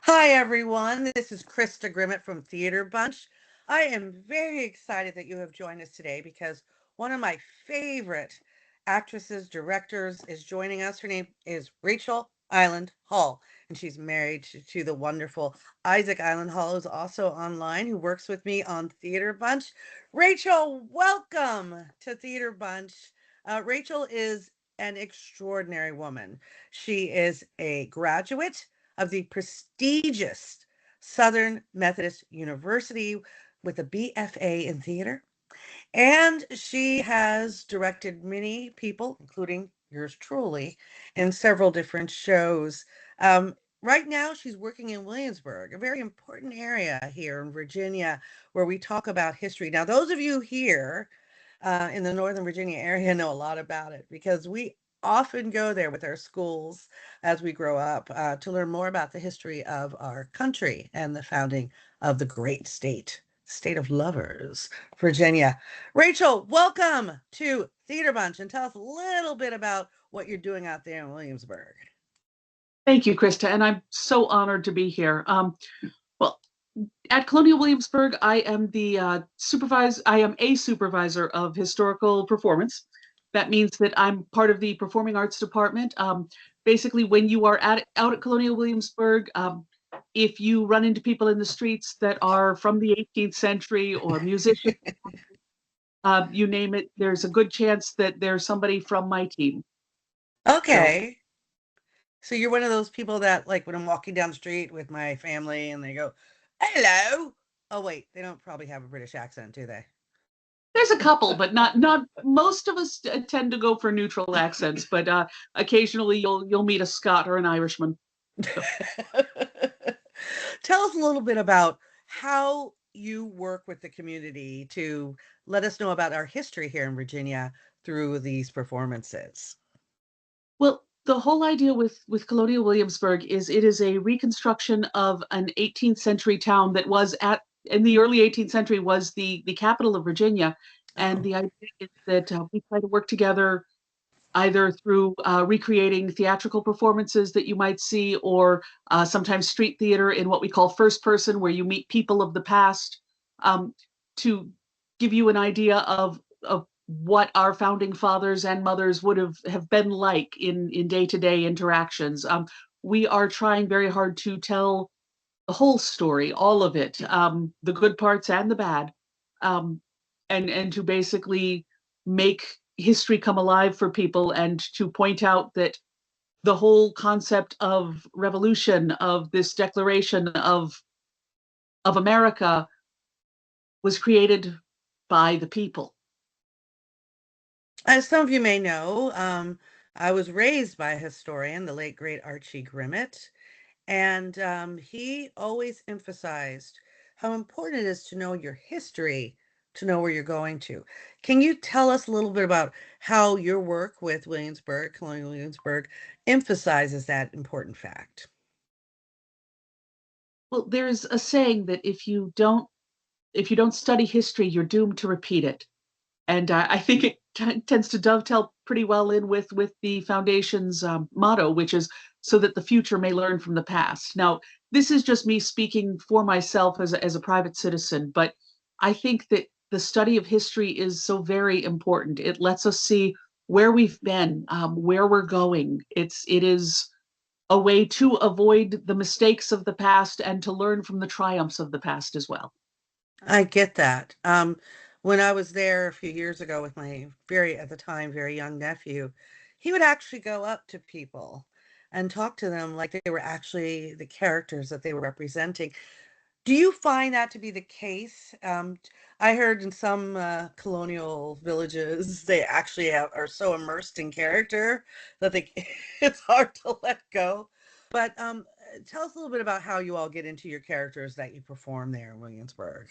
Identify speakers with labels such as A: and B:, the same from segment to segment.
A: Hi, everyone. This is Krista Grimmett from TheatreBunch. I am very excited that you have joined us today because one of my favorite actresses, directors is joining us. Her name is Rachel Eiland-Hall, and she's married to the wonderful Isaac Eiland-Hall, who's also online, who works with me on TheatreBunch. Rachel, welcome to TheatreBunch. Rachel is an extraordinary woman. She is a graduate of the prestigious Southern Methodist University with a BFA in theater. And she has directed many people, including yours truly, in several different shows. Right now, she's working in Williamsburg, a very important area here in Virginia, where we talk about history. Now, those of you here in the Northern Virginia area know a lot about it because we often go there with our schools as we grow up to learn more about the history of our country and the founding of the great state of lovers, Virginia. Rachel, welcome to Theater Bunch and tell us a little bit about what you're doing out there in Williamsburg.
B: Thank you, Krista, and I'm so honored to be here. Well, at Colonial Williamsburg, I am the supervisor. I am a supervisor of historical performance. That means that I'm part of the performing arts department. Basically, when you are out at Colonial Williamsburg, if you run into people in the streets that are from the 18th century or musicians, you name it, there's a good chance that there's somebody from my team. So
A: Okay. So you're one of those people that, like, when I'm walking down the street with my family and they go, hello. Oh, wait, they don't probably have a British accent, do they?
B: there's a couple, but not most of us tend to go for neutral accents, but occasionally you'll meet a Scot or an Irishman.
A: Tell us a little bit about how you work with the community to let us know about our history here in Virginia through these performances.
B: Well, the whole idea with Colonial Williamsburg is it is a reconstruction of an 18th century town that was at in the early 18th century was the capital of Virginia, and
A: Oh,
B: the idea is that we try to work together either through recreating theatrical performances that you might see, or sometimes street theater in what we call first person, where you meet people of the past, um, to give you an idea of what our founding fathers and mothers would have been like in day-to-day interactions. We are trying very hard to tell the whole story, all of it, the good parts and the bad, um, and to basically make history come alive for people and to point out that the whole concept of revolution, of this declaration of America, was created by the people.
A: as some of you may know, I was raised by a historian, the late great Archie Grimmett, and he always emphasized how important it is to know your history to know where you're going to. Can you tell us a little bit about how your work with Williamsburg, Colonial Williamsburg, emphasizes that important fact?
B: Well, there's a saying that if you don't study history, you're doomed to repeat it. And I think it tends to dovetail pretty well in with the foundation's motto, which is so that the future may learn from the past. Now, this is just me speaking for myself as a private citizen, but I think that the study of history is so very important. It lets us see where we've been, where we're going. It is a way to avoid the mistakes of the past and to learn from the triumphs of the past as well.
A: I get that. When I was there a few years ago with my very, at the time, very young nephew, he would actually go up to people and talk to them like they were actually the characters that they were representing. Do you find that to be the case? I heard in some colonial villages, they actually are so immersed in character that they it's hard to let go. But tell us a little bit about how you all get into your characters that you perform there in Williamsburg.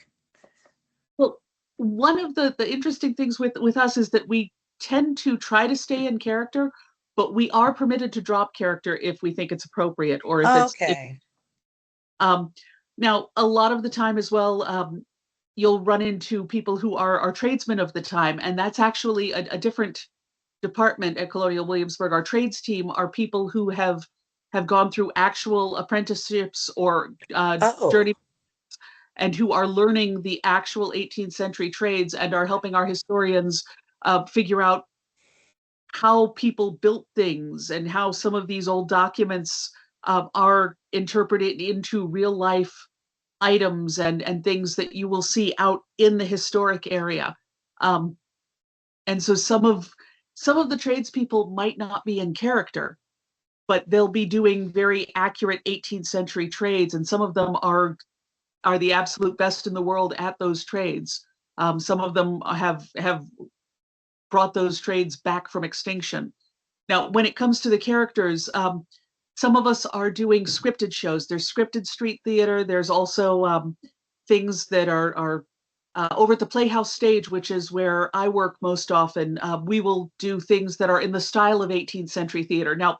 B: Well, one of the interesting things with us is that we tend to try to stay in character, but we are permitted to drop character if we think it's appropriate or if it's if
A: Okay.
B: um now a lot of the time as well, you'll run into people who are tradesmen of the time, and that's actually a different department at Colonial Williamsburg. Our trades team are people who have have gone through actual apprenticeships or
A: Oh,
B: journey, and who are learning the actual 18th century trades and are helping our historians figure out how people built things and how some of these old documents are interpreted into real life items and things that you will see out in the historic area. And so some of the tradespeople might not be in character, but they'll be doing very accurate 18th century trades, and some of them are the absolute best in the world at those trades. Some of them have brought those trades back from extinction. Now, when it comes to the characters, some of us are doing scripted shows. There's scripted street theater. There's also things that are over at the Playhouse stage, which is where I work most often. We will do things that are in the style of 18th century theater. Now,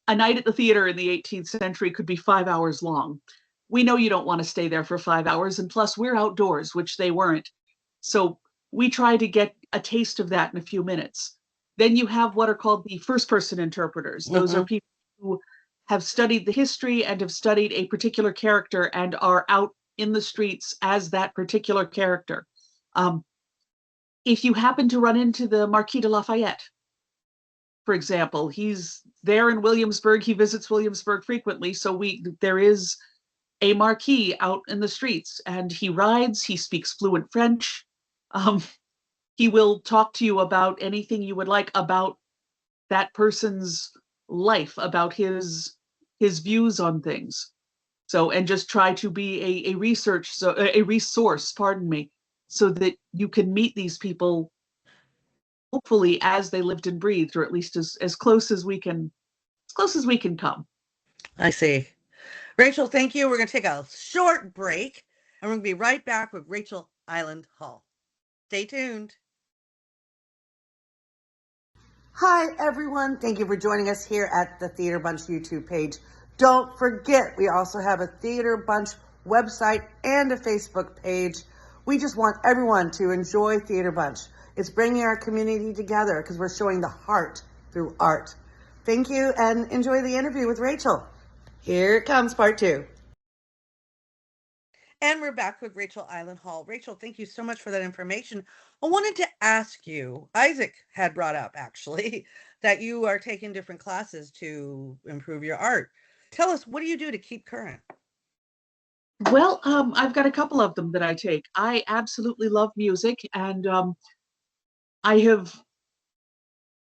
B: a night at the theater in the 18th century could be 5 hours long. We know you don't want to stay there for 5 hours, and plus we're outdoors, which they weren't. So we try to get a taste of that in a few minutes. Then you have what are called the first person interpreters. Those are people who have studied the history and have studied a particular character and are out in the streets as that particular character. If you happen to run into the Marquis de Lafayette, for example, he's there in Williamsburg. He visits Williamsburg frequently. So there is a Marquis out in the streets, and he rides, he speaks fluent French. He will talk to you about anything you would like about that person's life, about his views on things. So, and just try to be a resource, pardon me, so that you can meet these people hopefully as they lived and breathed, or at least as close as we can come.
A: I see. Rachel, thank you. We're going to take a short break, and we're going to be right back with Rachel Eiland-Hall. Stay tuned. Hi, everyone. Thank you for joining us here at the Theater Bunch YouTube page. Don't forget, we also have a Theater Bunch website and a Facebook page. We just want everyone to enjoy Theater Bunch. It's bringing our community together because we're showing the heart through art. Thank you, and enjoy the interview with Rachel. Here comes part 2. And we're back with Rachel Eiland-Hall. Rachel, thank you so much for that information. I wanted to ask you, Isaac had brought up actually, that you are taking different classes to improve your art. Tell us, what do you do to keep current?
B: Well, I've got a couple of them that I take. I absolutely love music, and I have,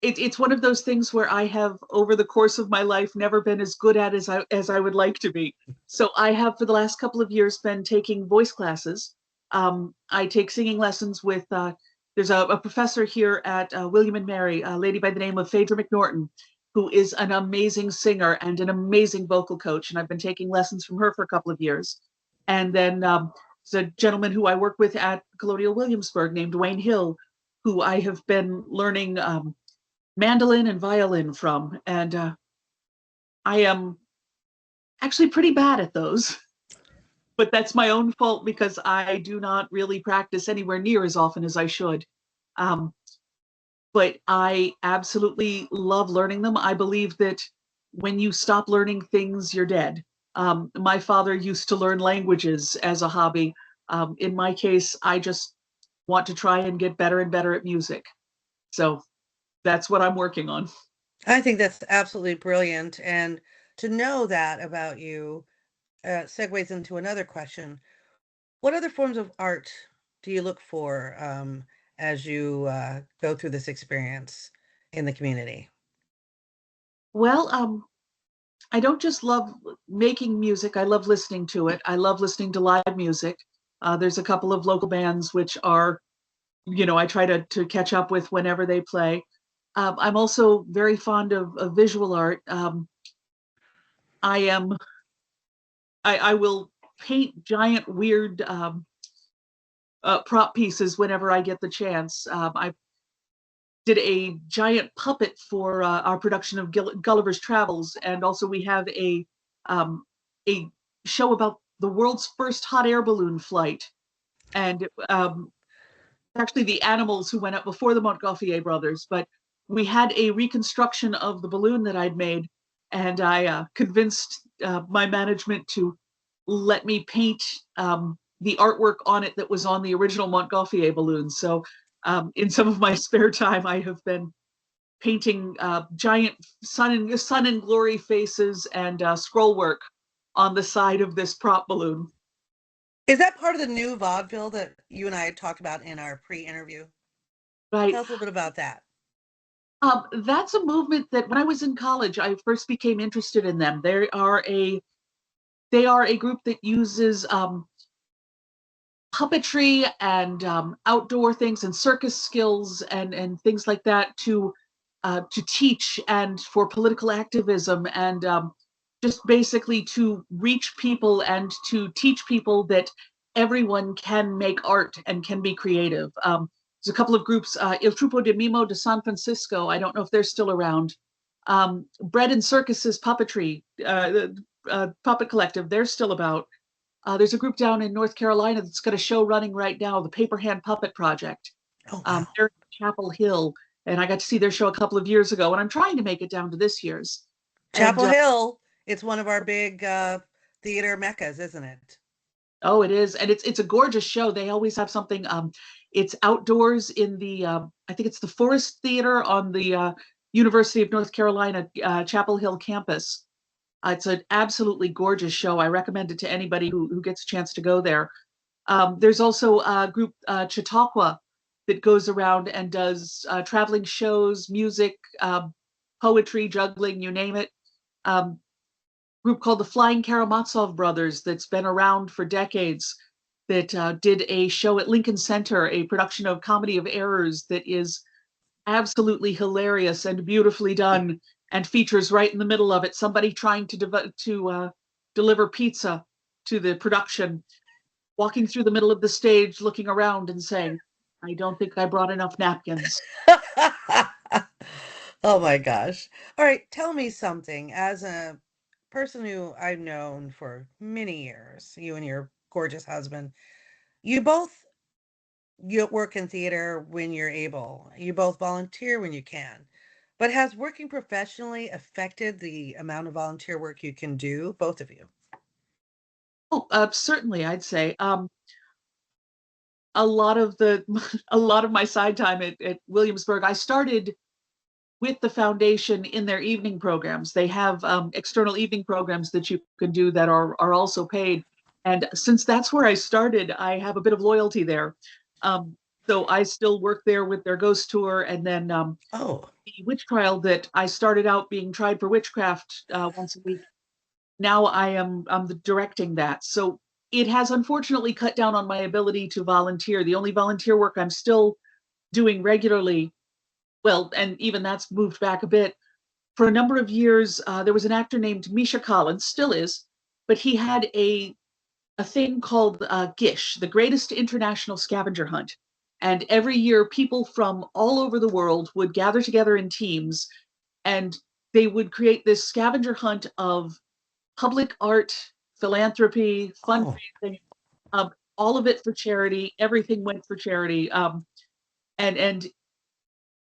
B: it's one of those things where I have, over the course of my life, never been as good at as I would like to be. So I have, for the last couple of years, been taking voice classes. I take singing lessons with, there's a professor here at William and Mary, a lady by the name of Phaedra McNorton, who is an amazing singer and an amazing vocal coach. And I've been taking lessons from her for a couple of years. And then there's a gentleman who I work with at Colonial Williamsburg named Wayne Hill, who I have been learning mandolin and violin from. And I am actually pretty bad at those, but that's my own fault because I do not really practice anywhere near as often as I should. But I absolutely love learning them. I believe that when you stop learning things, you're dead. My father used to learn languages as a hobby. In my case, I just want to try and get better and better at music. So that's what I'm working on.
A: I think that's absolutely brilliant. And to know that about you segues into another question. What other forms of art do you look for as you go through this experience in the community?
B: Well, I don't just love making music. I love listening to it. I love listening to live music. There's a couple of local bands which are, I try to catch up with whenever they play. I'm also very fond of visual art. I will paint giant, weird prop pieces whenever I get the chance. I did a giant puppet for our production of Gulliver's Travels, and also we have a show about the world's first hot air balloon flight, and actually the animals who went up before the Montgolfier brothers. But we had a reconstruction of the balloon that I'd made, and I convinced my management to let me paint the artwork on it that was on the original Montgolfier balloon. So in some of my spare time, I have been painting giant sun and glory faces and scroll work on the side of this prop balloon.
A: Is that part of the new vaudeville that you and I had talked about in our pre-interview?
B: Right.
A: Tell us a little bit about that.
B: That's a movement that when I was in college, I first became interested in them. They are a group that uses puppetry and outdoor things and circus skills and things like that to teach and for political activism and just basically to reach people and to teach people that everyone can make art and can be creative. There's a couple of groups, Il Trupo de Mimo de San Francisco, I don't know if they're still around. Bread and Circuses Puppetry, Puppet Collective, they're still about. There's a group down in North Carolina that's got a show running right now, the Paper Hand Puppet Project.
A: Oh, wow.
B: They're in Chapel Hill, and I got to see their show a couple of years ago, and I'm trying to make it down to this year's.
A: Chapel Hill, it's one of our big theater meccas, isn't it?
B: Oh, it is, and it's a gorgeous show. They always have something. It's outdoors in the I think it's the Forest Theater on the University of North Carolina Chapel Hill campus. It's an absolutely gorgeous show. I recommend it to anybody who gets a chance to go there. There's also a group, Chautauqua, that goes around and does traveling shows, music, poetry, juggling, you name it. Group called the Flying Karamazov Brothers that's been around for decades that did a show at Lincoln Center, a production of Comedy of Errors that is absolutely hilarious and beautifully done and features right in the middle of it somebody trying to deliver pizza to the production, walking through the middle of the stage, looking around and saying, "I don't think I brought enough napkins."
A: Oh my gosh. All right, tell me something. As a person who I've known for many years, you and your gorgeous husband, you both you work in theater when you're able. You both volunteer when you can. But has working professionally affected the amount of volunteer work you can do, both of you?
B: Oh, certainly, I'd say. A lot of the a lot of my side time at Williamsburg, I started with the foundation in their evening programs. They have external evening programs that you can do that are also paid. And since that's where I started, I have a bit of loyalty there. So I still work there with their ghost tour, and then
A: Oh,
B: the witch trial that I started out being tried for witchcraft once a week. Now I'm directing that. So it has unfortunately cut down on my ability to volunteer. The only volunteer work I'm still doing regularly, well, and even that's moved back a bit. For a number of years, there was an actor named Misha Collins, still is, but he had a thing called Gish, the Greatest International Scavenger Hunt. And every year, people from all over the world would gather together in teams, and they would create this scavenger hunt of public art, philanthropy,
A: oh,
B: fundraising, all of it for charity. Everything went for charity, and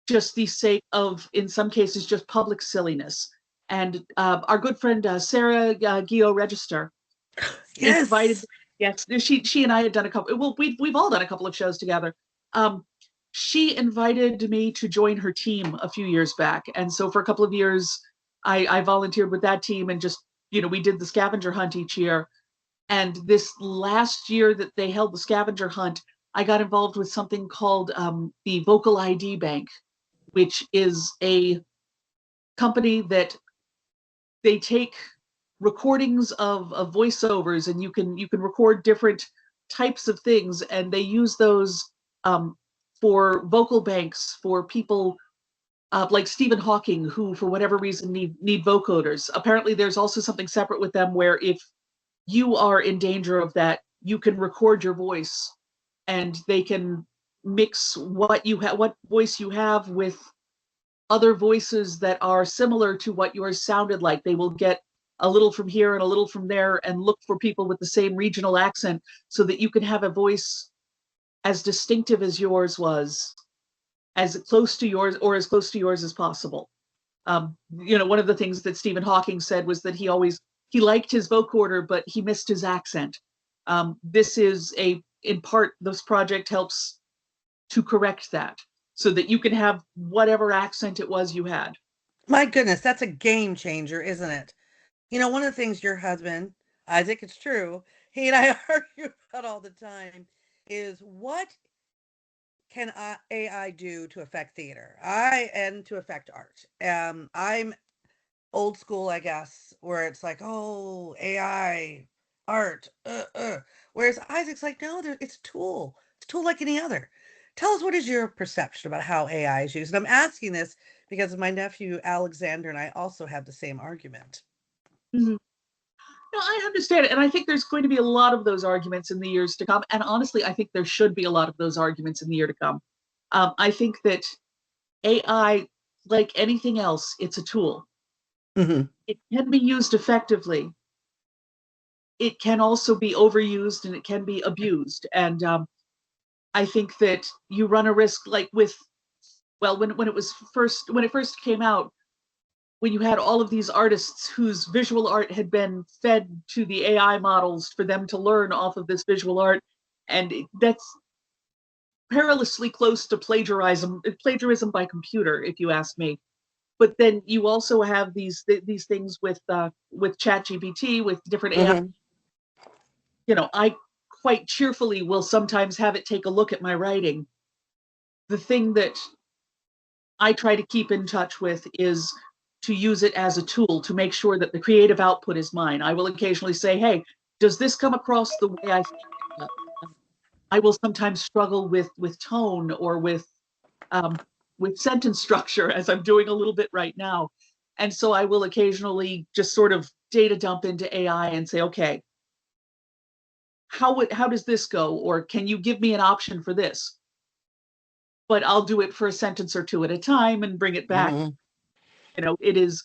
B: just the sake of, in some cases, just public silliness. And our good friend Sarah Guillot Register invited.
A: yes.
B: Yes, she and I had done a couple. Well, we've all done a couple of shows together. She invited me to join her team a few years back, and so for a couple of years, I volunteered with that team and just we did the scavenger hunt each year. And this last year that they held the scavenger hunt, I got involved with something called the Vocal ID Bank, which is a company that they take recordings of voiceovers, and you can record different types of things, and they use those for vocal banks for people like Stephen Hawking, who for whatever reason need vocoders. Apparently, there's also something separate with them where if you are in danger of that, you can record your voice, and they can mix what voice you have with other voices that are similar to what yours sounded like. They will get a little from here and a little from there and look for people with the same regional accent so that you can have a voice as distinctive as yours was, as close to yours or as close to yours as possible. One of the things that Stephen Hawking said was that he liked his vocoder, but he missed his accent. This is in part, this project helps to correct that so that you can have whatever accent it was you had.
A: My goodness, that's a game changer, isn't it? One of the things your husband, Isaac, it's true, he and I argue about all the time is what can AI do to affect theater? And to affect art. I'm old school, I guess, where it's like, oh, AI, art, Whereas Isaac's like, no, it's a tool. It's a tool like any other. Tell us, what is your perception about how AI is used? And I'm asking this because my nephew Alexander and I also have the same argument.
B: Mm-hmm. No, I understand it. And I think there's going to be a lot of those arguments in the years to come. And honestly, I think there should be a lot of those arguments in the year to come. I think that AI, like anything else, it's a tool.
A: Mm-hmm.
B: It can be used effectively. It can also be overused and it can be abused. And I think that you run a risk, like when it first came out, when you had all of these artists whose visual art had been fed to the AI models for them to learn off of this visual art, and that's perilously close to plagiarism by computer, if you ask me. But then you also have these things with ChatGPT, with different AI.
A: Mm-hmm.
B: I quite cheerfully will sometimes have it take a look at my writing. The thing that I try to keep in touch with is to use it as a tool to make sure that the creative output is mine. I will occasionally say, hey, does this come across the way I think? I will sometimes struggle with tone or with sentence structure, as I'm doing a little bit right now. And so I will occasionally just sort of data dump into AI and say, okay, how does this go? Or can you give me an option for this? But I'll do it for a sentence or two at a time and bring it back.
A: Mm-hmm.
B: It is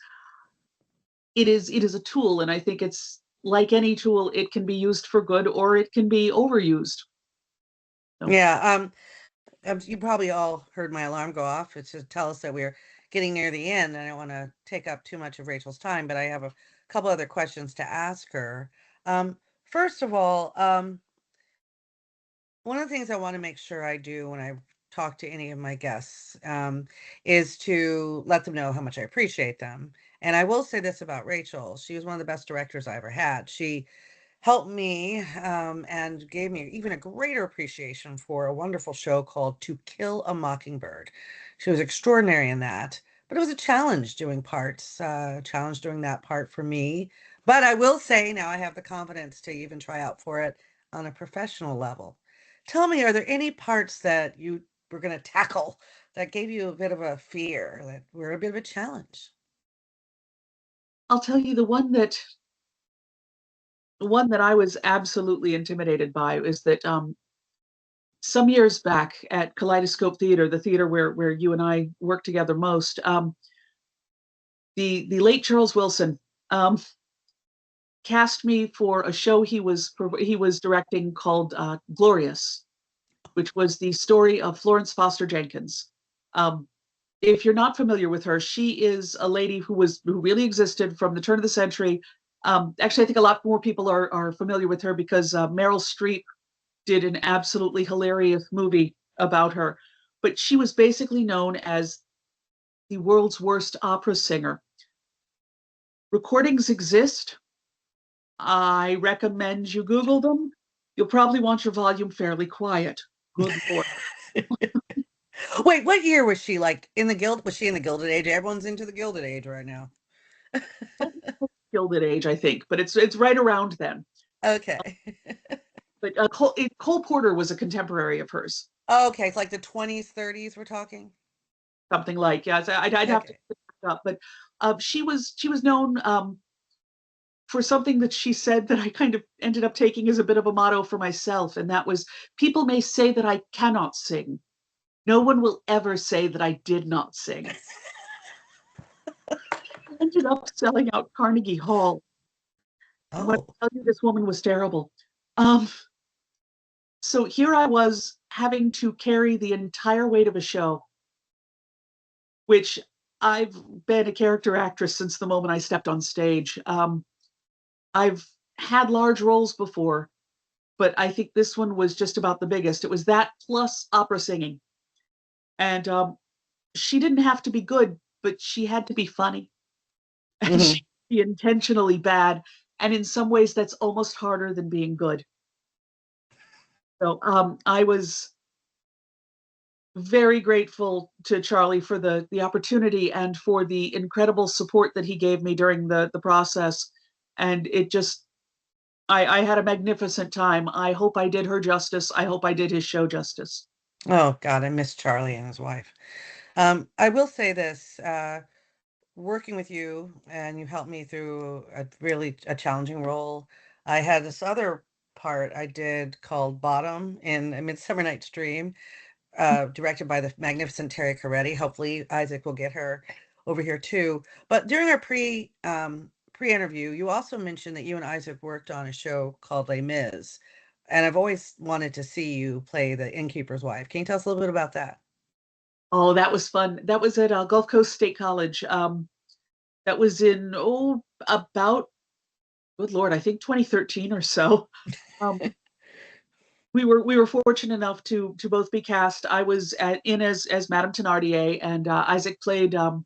B: a tool, and I think it's like any tool, it can be used for good or it can be overused. So.
A: Yeah. You probably all heard my alarm go off. It's to tell us that we're getting near the end. I don't want to take up too much of Rachel's time, but I have a couple other questions to ask her. First of all, one of the things I want to make sure I do when I talk to any of my guests is to let them know how much I appreciate them. And I will say this about Rachel: she was one of the best directors I ever had. She helped me and gave me even a greater appreciation for a wonderful show called To Kill a Mockingbird. She was extraordinary in that, but it was a challenge doing challenge doing that part for me. But I will say now I have the confidence to even try out for it on a professional level. Tell me, are there any parts that you were going to tackle that gave you a bit of a fear, that were a bit of a challenge?
B: I'll tell you the one that I was absolutely intimidated by is that some years back at Kaleidoscope Theater, the theater where you and I work together most, the late Charles Wilson cast me for a show he was directing called Glorious, which was the story of Florence Foster Jenkins. If you're not familiar with her, she is a lady who really existed from the turn of the century. Actually, I think a lot more people are familiar with her because Meryl Streep did an absolutely hilarious movie about her. But she was basically known as the world's worst opera singer. Recordings exist. I recommend you Google them. You'll probably want your volume fairly quiet. Good Lord.
A: Wait, what year was she, like, in the guild? Was she in the Gilded Age? Everyone's into the Gilded Age right now.
B: Gilded Age, I think, but it's right around then.
A: Okay.
B: But Cole Porter was a contemporary of hers.
A: Okay, it's like the 20s, 30s we're talking.
B: Something like, yeah. I'd have to look it up, but she was known for something that she said that I kind of ended up taking as a bit of a motto for myself, and that was, people may say that I cannot sing. No one will ever say that I did not sing. I ended up selling out Carnegie Hall. And what
A: Oh.
B: I tell you, this woman was terrible. So here I was having to carry the entire weight of a show, which I've been a character actress since the moment I stepped on stage. I've had large roles before, but I think this one was just about the biggest. It was that plus opera singing. And she didn't have to be good, but she had to be funny. And
A: Hmm.
B: she be intentionally bad. And in some ways, that's almost harder than being good. So I was very grateful to Charlie for the opportunity and for the incredible support that he gave me during the process. And it just, I had a magnificent time. I hope I did her justice. I hope I did his show justice.
A: Oh God, I miss Charlie and his wife. I will say this, working with you and you helped me through a challenging role. I had this other part I did called Bottom in A Midsummer Night's Dream, directed by the magnificent Terry Coretti. Hopefully Isaac will get her over here too. But during our pre-interview, you also mentioned that you and Isaac worked on a show called Les Mis. And I've always wanted to see you play the innkeeper's wife. Can you tell us a little bit about that?
B: Oh, that was fun. That was at Gulf Coast State College. That was in, about, good Lord, I think 2013 or so. Um, we were fortunate enough to both be cast. I was in as Madame Thenardier, and Isaac played um,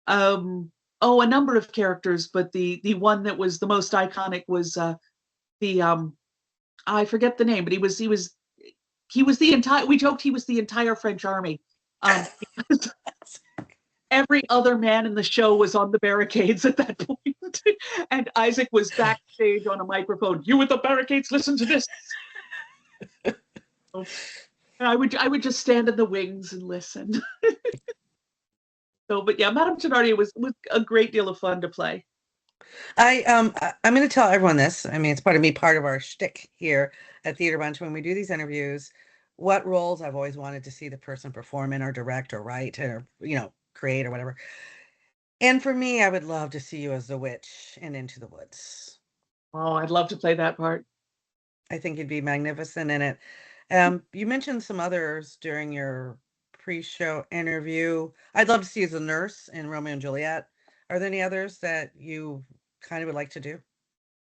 B: a number of characters, but the one that was the most iconic was the I forget the name, but he was the entire. We joked he was the entire French army. Because every other man in the show was on the barricades at that point, and Isaac was backstage on a microphone. You with the barricades, listen to this. So, I would just stand in the wings and listen. So, but yeah, Madame Thenardier was a great deal of fun to play.
A: I'm going to tell everyone this. I mean, it's part of our shtick here at Theater Bunch when we do these interviews. What roles I've always wanted to see the person perform in, or direct, or write, or create, or whatever. And for me, I would love to see you as the witch in Into the Woods.
B: Oh, I'd love to play that part.
A: I think you'd be magnificent in it. You mentioned some others during your pre-show interview. I'd love to see you as a nurse in Romeo and Juliet. Are there any others that you kind of would like to do?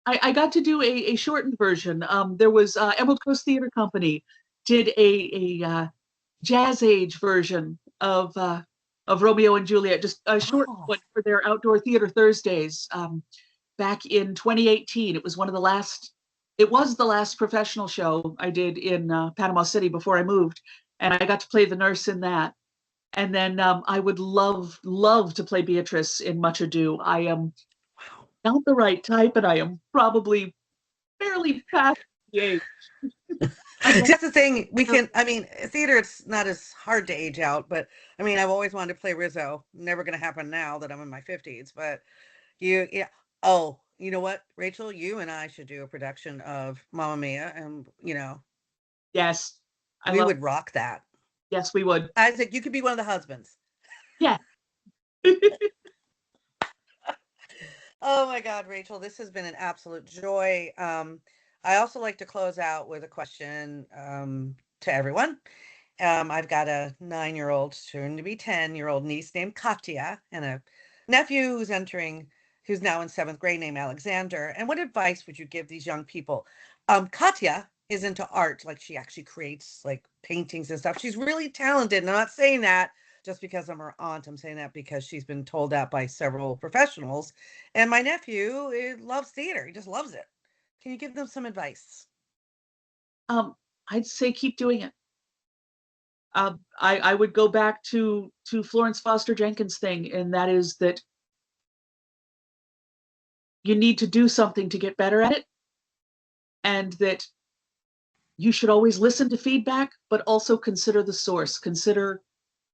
B: I got to do a shortened version. There was Emerald Coast Theater Company did a jazz age version of Romeo and Juliet, just a short
A: Oh,
B: one for their outdoor theater Thursdays back in 2018. It was one of the last. It was the last professional show I did in Panama City before I moved, and I got to play the nurse in that. And then I would love to play Beatrice in Much Ado. I am
A: wow.
B: not the right type, and I am probably fairly past the age. I
A: See,
B: don't.
A: that's the thing. I mean, theater, it's not as hard to age out, but I mean, I've always wanted to play Rizzo. Never going to happen now that I'm in my 50s, but yeah. Oh, you know what, Rachel, you and I should do a production of Mamma Mia, and
B: Yes, I
A: we
B: love.
A: would rock that.
B: Yes, we would.
A: Isaac, you could be one of the husbands.
B: Yeah.
A: Oh my God, Rachel, this has been an absolute joy. I also like to close out with a question to everyone. I've got a 9-year-old, soon to be 10-year-old niece named Katya, and a nephew who's now in seventh grade, named Alexander. And what advice would you give these young people? Katya is into art, like she actually creates like paintings and stuff. She's really talented. And I'm not saying that just because I'm her aunt. I'm saying that because she's been told that by several professionals. And my nephew loves theater. He just loves it. Can you give them some advice?
B: um, I'd say keep doing it. I would go back to Florence Foster Jenkins' thing, and that is that you need to do something to get better at it, and that you should always listen to feedback, but also consider the source. Consider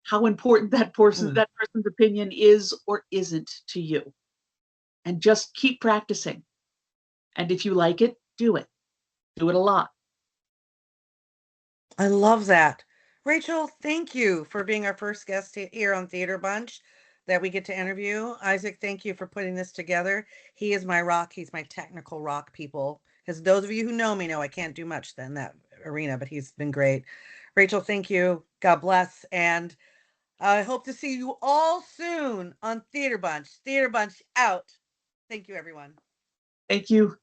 B: how important
A: Mm.
B: that person's opinion is or isn't to you, and just keep practicing. And if you like it, do it. Do it a lot.
A: I love that. Rachel, thank you for being our first guest here on Theater Bunch that we get to interview. Isaac, thank you for putting this together. He is my rock. He's my technical rock, people. As those of you who know me know, I can't do much in that arena, but he's been great. Rachel, thank you. God bless. And I hope to see you all soon on TheatreBunch. TheatreBunch out. Thank you, everyone.
B: Thank you.